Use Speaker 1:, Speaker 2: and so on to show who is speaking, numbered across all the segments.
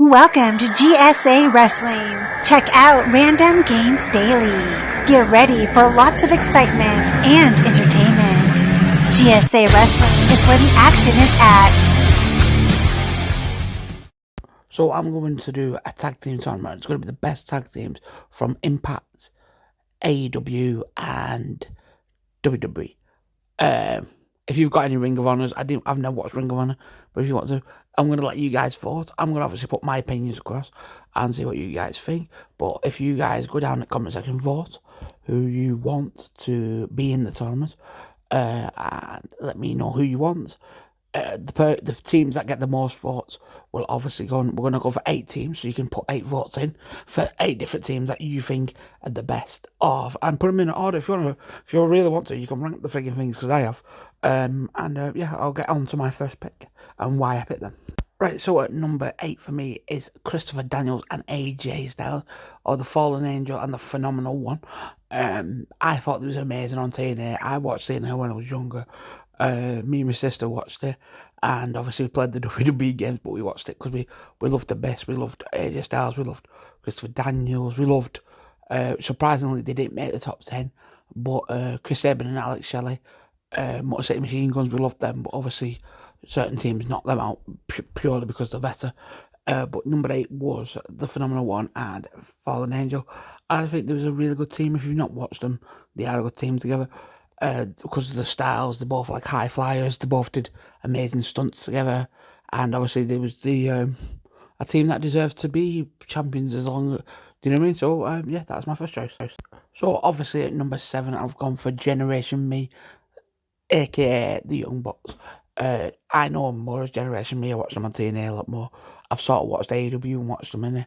Speaker 1: Welcome to GSA Wrestling. Check out Random Games Daily. Get ready for lots of excitement and entertainment. GSA Wrestling is where the action is at.
Speaker 2: So I'm going to do a tag team tournament. It's going to be the best tag teams from Impact, AEW, and WWE. If you've got any Ring of Honors, I've never watched Ring of Honor, but if you want to, I'm going to let you guys vote. I'm going to obviously put my opinions across and see what you guys think. But if you guys go down in the comment section, vote who you want to be in the tournament, and let me know who you want. The teams that get the most votes will obviously go on. We're going to go for 8 teams, so you can put 8 votes in for 8 different teams that you think are the best of, and put them in order. If you really want to, you can rank the frigging things, because I have. Yeah, I'll get on to my first pick and why I picked them. Right, so at number 8 for me is Christopher Daniels and AJ Styles, or the Fallen Angel and the Phenomenal One. I thought it was amazing on TNA. I watched TNA when I was younger. Me and my sister watched it, and obviously we played the WWE games, but we watched it because we loved the best. We loved AJ Styles, we loved Christopher Daniels, we loved, surprisingly they didn't make the top 10, but Chris Sabin and Alex Shelley, Motor City Machine Guns, we loved them, but obviously certain teams knocked them out purely because they're better. But number 8 was the Phenomenal One and Fallen Angel. I think there was a really good team. If you've not watched them, they are a good team together. Because of the styles, they're both like high flyers. They both did amazing stunts together, and obviously there was a team that deserved to be champions as long. Do you know what I mean? So yeah, that's my first choice. So obviously at number 7, I've gone for Generation Me, aka the Young Bucks. I know more as Generation Me. I watched them on TNA a lot more. I've sort of watched AEW and watched them in it.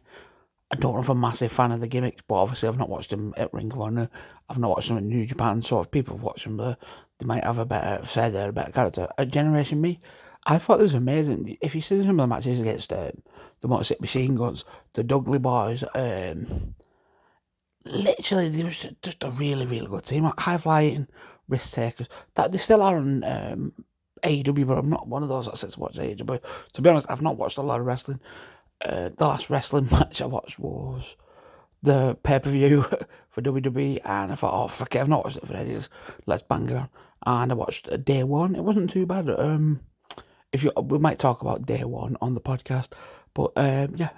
Speaker 2: I don't know if I'm a massive fan of the gimmicks, but obviously I've not watched them at Ring of Honor. I've not watched them at New Japan, so if people watch them there, they might have a better character. At Generation Me, I thought it was amazing. If you see some of the matches against the Motor City Machine Guns, the Dudley Boys, literally there was just a really, really good team. High flying, risk takers. That they still are on AEW, but I'm not one of those that sits to watch AEW. To be honest, I've not watched a lot of wrestling. The last wrestling match I watched was the pay-per-view for WWE, and I thought, oh, fuck it, I've not watched it for ages, let's bang it on. And I watched Day 1. It wasn't too bad. We might talk about Day 1 on the podcast, but yeah,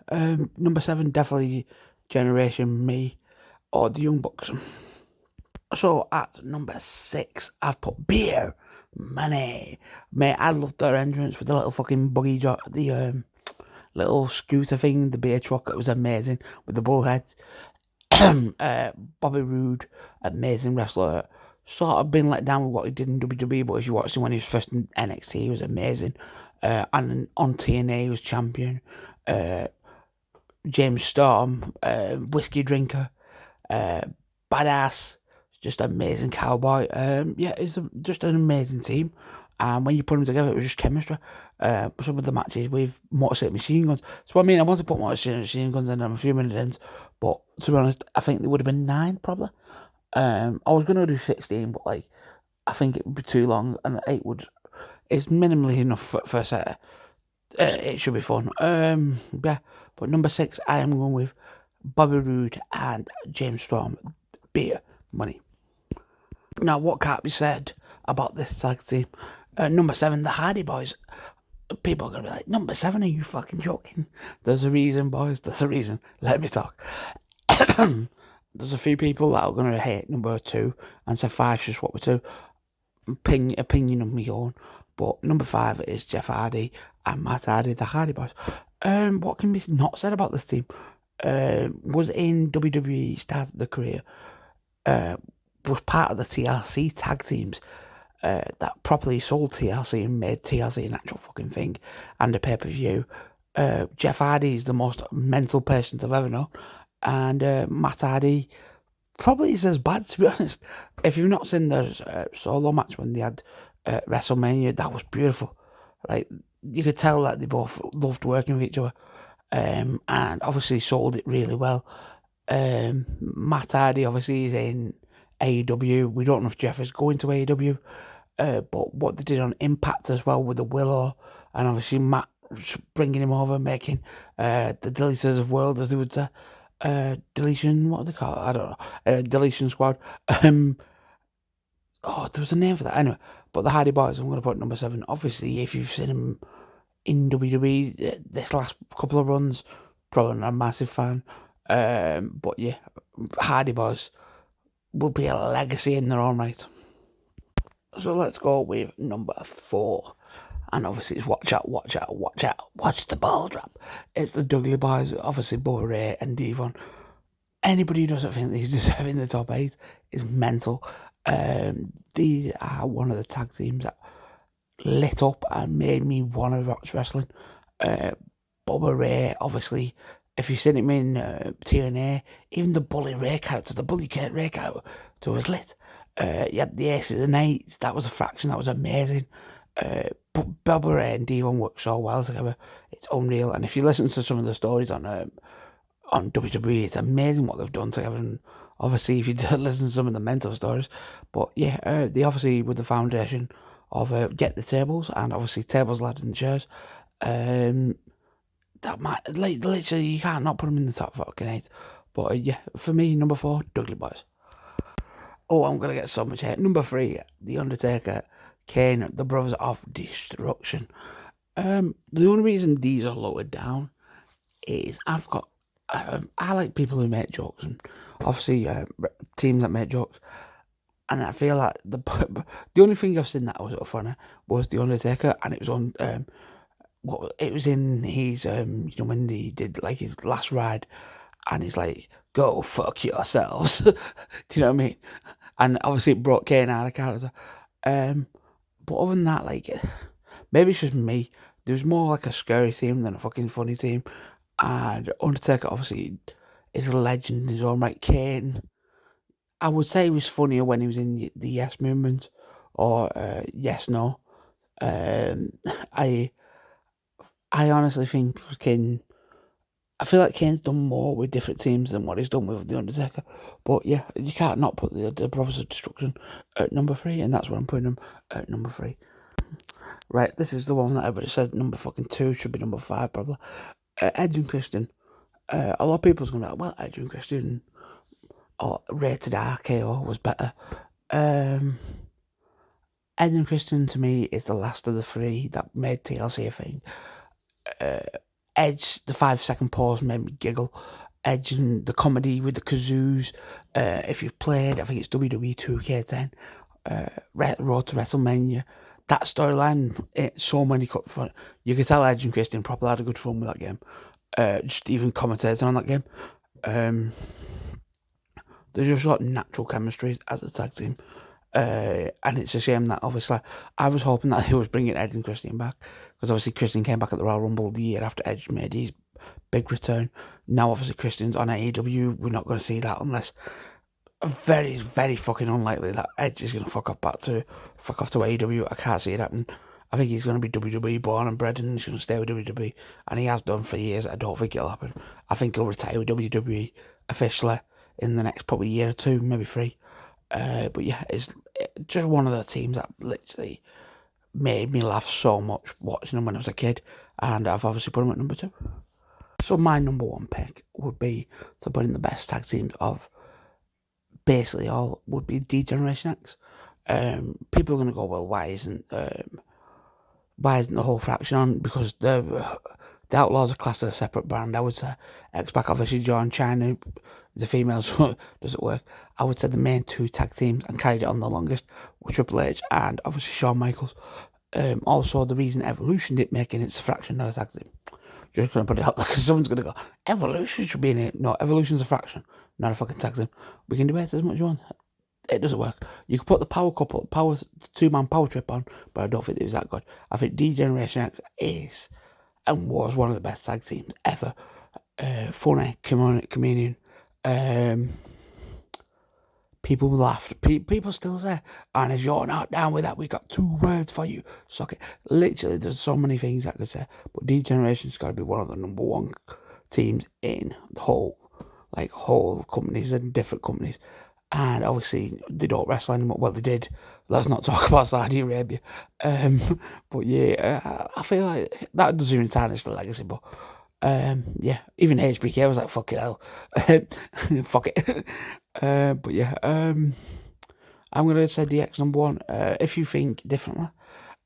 Speaker 2: number 7, definitely Generation Me or the Young Bucks. So at number 6, I've put Beer Money. Mate, I loved their entrance with the little fucking buggy drop, the little scooter thing, the beer truck. It was amazing with the bullheads. Bobby Roode, amazing wrestler. Sort of been let down with what he did in WWE, but if you watched him when he was first in NXT, he was amazing. And on TNA, he was champion. James Storm, whiskey drinker, badass, just amazing cowboy. Yeah, it's just an amazing team. And when you put them together, it was just chemistry. Some of the matches with Motor City Machine Guns. So I mean, I want to put Motor City Machine Guns in them a few minutes in, but to be honest, I think there would have been 9 probably. I was going to do 16, but like, I think it would be too long, and 8 it's minimally enough for a set. It should be fun. Yeah, but number 6, I am going with Bobby Roode and James Storm. Beer Money. Now, what can't be said about this tag team? Number 7, the Hardy Boys. People are going to be like, number 7, are you fucking joking? There's a reason, boys. There's a reason. Let me talk. There's a few people that are going to hate number 2 and say 5's just what we do. Opinion of my own. But number 5 is Jeff Hardy and Matt Hardy, the Hardy Boys. What can be not said about this team? Was in WWE, started the career. Was part of the TLC tag teams that properly sold TLC and made TLC an actual fucking thing and a pay-per-view. Jeff Hardy is the most mental person I've ever known, and Matt Hardy probably is as bad, to be honest. If you've not seen their solo match when they had WrestleMania, that was beautiful. Right, you could tell that they both loved working with each other, and obviously sold it really well. Matt Hardy obviously is in AEW. We don't know if Jeff is going to AEW, but what they did on Impact as well with the Willow, and obviously Matt bringing him over, making the Deleters of World, as they would say. Deletion, what do they call it? I don't know. Deletion Squad. There was a name for that. Anyway, but the Hardy Boys, I'm going to put number 7. Obviously, if you've seen him in WWE this last couple of runs, probably not a massive fan. But yeah, Hardy Boys will be a legacy in their own right. So let's go with number 4. And obviously it's watch out, watch out, watch out, watch the ball drop. It's the Dudley Boys, obviously Bubba Ray and Devon. Anybody who doesn't think he's deserving the top 8 is mental. These are one of the tag teams that lit up and made me want to watch wrestling. Bubba Ray, obviously, if you've seen him in TNA, even the Bully Ray character, the Bully Kurt Ray character, was lit. You had the Aces and Eights, that was a faction, that was amazing. But Bubba Ray and Devon work so well together, it's unreal. And if you listen to some of the stories on WWE, it's amazing what they've done together. And obviously, if you listen to some of the mental stories, but yeah, they obviously with the foundation of Get the Tables, and obviously Tables, Ladders and Chairs. That might literally you can't not put them in the top fucking 8. But yeah, for me, number 4, Dudley Boys. Oh, I'm gonna get so much hate. Number 3, The Undertaker, Kane, the Brothers of Destruction. The only reason these are lowered down is I've got I like people who make jokes, and obviously teams that make jokes. And I feel like the only thing I've seen that was funny was The Undertaker, and it was on it was in his when he did like his last ride, and he's like, "Go fuck yourselves." Do you know what I mean? And obviously it brought Kane out of character. But other than that, like, maybe it's just me. There's more like a scary theme than a fucking funny theme. And Undertaker obviously is a legend in his own right. Kane, I would say he was funnier when he was in the Yes Movement or Yes No. I honestly think Kane. I feel like Kane's done more with different teams than what he's done with The Undertaker. But yeah, you can't not put the Brothers of Destruction at number 3, and that's where I'm putting them at number 3. Right, this is the one that everybody says number fucking 2 should be number 5 probably. Edge and Christian. A lot of people's going to be like, well, Edge and Christian or Rated RKO was better. Edge and Christian to me is the last of the 3 that made TLC a thing. Edge, the 5-second pause made me giggle. Edge and the comedy with the kazoos. If you've played, I think it's WWE 2K10, Road to WrestleMania. That storyline, so many cut fun. You could tell Edge and Christian probably had a good fun with that game. Just even commentating on that game. There's just got natural chemistry as a tag team. And it's a shame that obviously I was hoping that he was bringing Edge and Christian back, because obviously Christian came back at the Royal Rumble the year after Edge made his big return. Now obviously Christian's on AEW. We're not going to see that unless very, very fucking unlikely that Edge is going to fuck off to AEW. I can't see it happening. I think he's going to be WWE born and bred, and he's going to stay with WWE, and he has done for years. I don't think it'll happen. I think he'll retire with WWE officially in the next probably year or 2, maybe 3. But yeah, it's just one of the teams that literally made me laugh so much watching them when I was a kid, and I've obviously put them at number 2. So my number 1 pick would be to put in the best tag teams of basically all would be D-Generation X. People are going to go, well, why isn't the whole faction on? Because the Outlaws are classed as a separate brand. I would say X-Pac obviously joined China, the females does it work. I would say the main 2 tag teams and carried it on the longest were Triple H and obviously Shawn Michaels. Also, the reason Evolution didn't make it, it's a fraction, not a tag team. Just going to put it out there because someone's going to go, Evolution should be in it. No, Evolution's a fraction, not a fucking tag team. We can debate as much as you want. It doesn't work. You can put the power 2-man power trip on, but I don't think it was that good. I think D-Generation X is and was one of the best tag teams ever. Funny, comedian. People laughed. People still say, and if you're not down with that, we got 2 words for you. Suck it. Literally, there's so many things I could say, but D-Generation's got to be one of the number 1 teams in the whole companies and different companies. and obviously they don't wrestle anymore. Well, they did. Let's not talk about Saudi Arabia. But yeah, I feel like that doesn't even tarnish the legacy. But yeah, even HBK was like, fucking hell, fuck it. But yeah, I'm gonna say DX number one. If you think differently,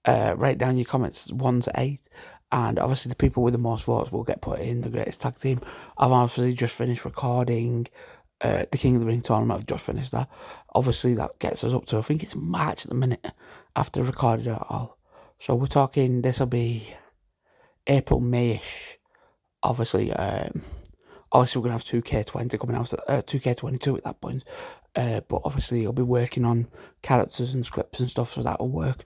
Speaker 2: write down your comments 1 to 8. And obviously the people with the most votes will get put in the greatest tag team. I've obviously just finished recording the King of the Ring tournament. I've just finished that. Obviously that gets us up to, I think it's March at the minute, after recording it all. So we're talking, this will be April, May-ish. Obviously we're going to have 2K20 coming out, 2K22 at that point. But obviously I'll be working on characters and scripts and stuff, so that'll work.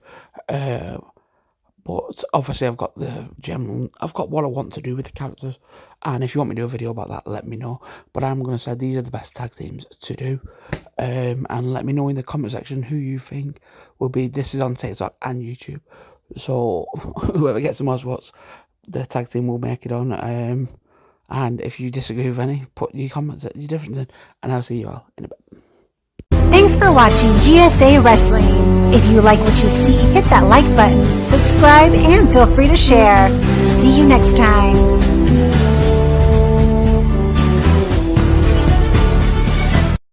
Speaker 2: But obviously I've got what I want to do with the characters, and if you want me to do a video about that, let me know. But I'm going to say these are the best tag teams to do, and let me know in the comment section who you think will be. This is on TikTok and YouTube, so whoever gets the most votes, the tag team will make it on. And if you disagree with any, put your comments at your difference in, and I'll see you all in a bit.
Speaker 1: Thanks for watching GSA Wrestling. If you like what you see, hit that like button, subscribe, and feel free to share. See you next time.